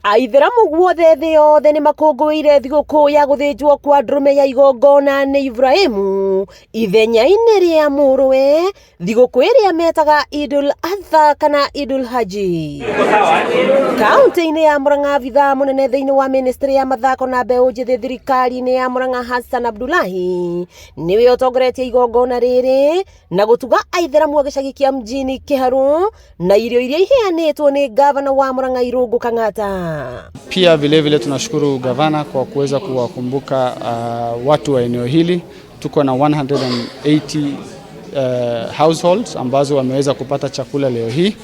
Aitheramu guothe thĩ yothe nĩ makũngũĩire thigũkũ ya gũthĩnjwo kwa ndũrũme ya igongona nĩ Ibrahimu ithenya-inĩ rĩa mũrũwe, thigũkũ ĩrĩa metaga Idul Adha kana Idul Haji. Kaunti-inĩ ya Murang'a, abitha mũnene thĩinĩ wa ministry ya mathako na mbeũ njĩthĩ thirikari-inĩ ya Murang'a Hassan Abdullahi nĩwe ũtongoretie igongona rĩrĩ na gũtuga aitheramu a gĩcagi kĩa mjini Kiharu na irio iria iheanĩtwo nĩ gavana wa Murang'a Irungu Kang'ata. Pia vile vile tunashukuru gavana kwa kuweza kuwakumbuka watu wa eneo hili. Tuko na 180 households ambazo wameweza kupata chakula leo hii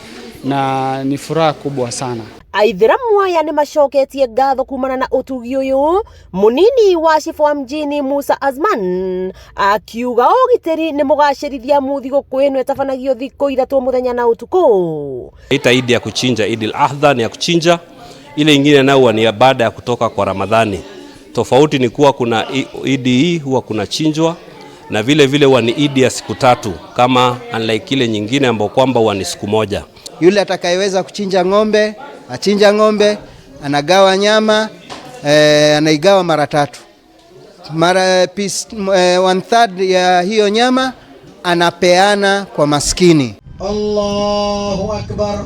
na ni furaha kubwa sana. Aitheramu aya nĩ macoketie ngatho kumana na ũtugi ũyũ, munini wa cibu wa mjini Musa Azman akiuga ũgitĩri nĩ mũgacĩrithia thigũkũ ĩno ĩtabanagio thikũ ithatũ mũthenya na ũtukũ. Ita idi ya kuchinja, Idul Adha ni ya kuchinja, ile ingine nao ni ya baada ya kutoka kwa Ramadhani. Tofauti ni kuwa kuna idi hii huwa kuna chinjwa na vile vile huwa ni idi ya siku tatu kama unlike ile nyingine ambayo kwamba huwa ni siku moja. Yule atakayeweza kuchinja ng'ombe, achinja ng'ombe, anagawa nyama, anaigawa mara tatu. Mara 1/3 ya hiyo nyama anapeana kwa maskini. Allahu Akbar.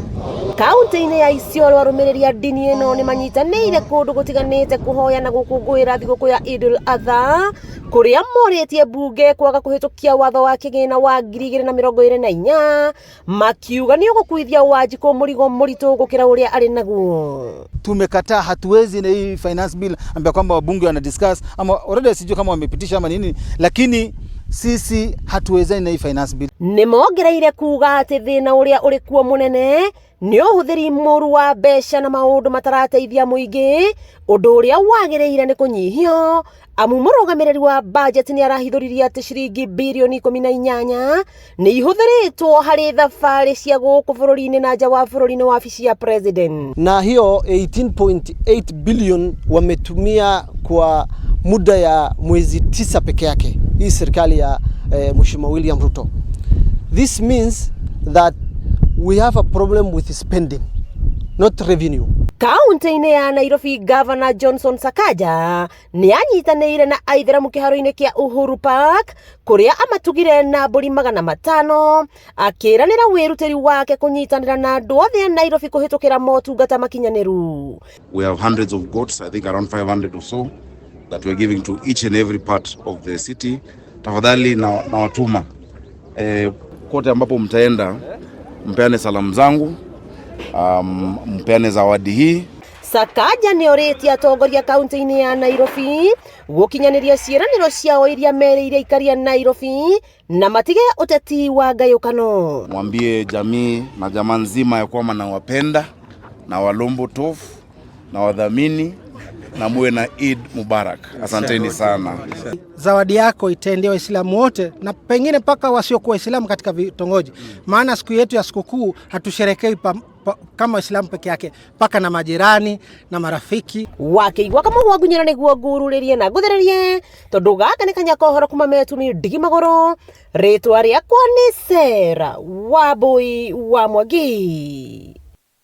Kaunti-inĩ ya Isiolo arũmĩrĩri a dini ĩno nĩ manyitanĩire kũndũ gũtiganĩte kũhoya na gũkũngũĩra thigũkũ ya Idul Adha, kũrĩa morĩtie mbunge kwaga kũhĩtũkia watho wa kĩgĩna wa 2024 makiuga nĩ ũgũkuithia Wanjikũ mũrigo mũritũ gũkĩra ũrĩa arĩ naguo. Tumekataa, hatuwezi na hii finance bill ambayo kwamba wabunge wana discuss ama already sijui kama wamepitisha ama nini, lakini sisi hatuwezani na hii finance bill. Nĩ mongereire kuga atĩ thĩna ũrĩa ũrĩ kuo mũnene nĩ ũhũthĩri mũru wa mbeca na maũndũ matarateithia mũingĩ, ũndũ ũrĩa wagĩrĩire nĩ kũnyihio, amu mũrũgamĩrĩri wa budget nĩ arahithũririe atĩ ciringi birioni 18 nĩ ihũthĩrĩtwo harĩ thabarĩ cia gũkũ bũrũri-inĩ na nja wa bũrũri-inĩ wa wabici ya president. Na hiyo 18.8 billion wametumia kwa muda ya mwezi 9 peke yake hii serikali ya Mheshimiwa William Ruto. This means that we have a problem with spending, not revenue. Kaunti-inĩ ya Nairobi, Governor Johnson Sakaja nĩ anyitanĩire na aitheramu kĩharo-inĩ kĩa Uhuru Park kũrĩa amatugire na mbũri 500 akĩranĩra wĩrutĩri wake kũnyitanĩra na andũ othe a Nairobi kũhĩtũkĩra motungata makinyanĩru. We have hundreds of goats, I think around 500 or so, that we're giving to each and every part of the city. Tafadhali na watuma kote ambapo mtaenda mpeane salamu zangu, mpeane zawadi hii. Sakaja nĩ orĩtie atongoria kaunti-inĩ ya Nairobi gũkinyanĩria ciĩranĩro ciao iria merĩire aikari a Nairobi na matige ũteti wa ngayũkano. Mwambie jamii na jamaa nzima ya kwamba nawapenda na walombo tofu na wadhamini na muwe na Eid Mubarak. Asanteni sana. Zawadi yako itaendea Waislamu wote na pengine paka wasiokuwa Waislamu katika vitongoji. Maana siku yetu ya sikukuu hatusherekei kama Waislamu peke yake, paka na majirani na marafiki. Wakĩigua kama wagunyana nĩguo ngurũrĩrie na ngũthererie tondũ gaka nĩ kanyakohoro kuma metumi ndigi magũrũ. Rĩtwa rĩakwa nĩ Sera Wambui wa Mwangi.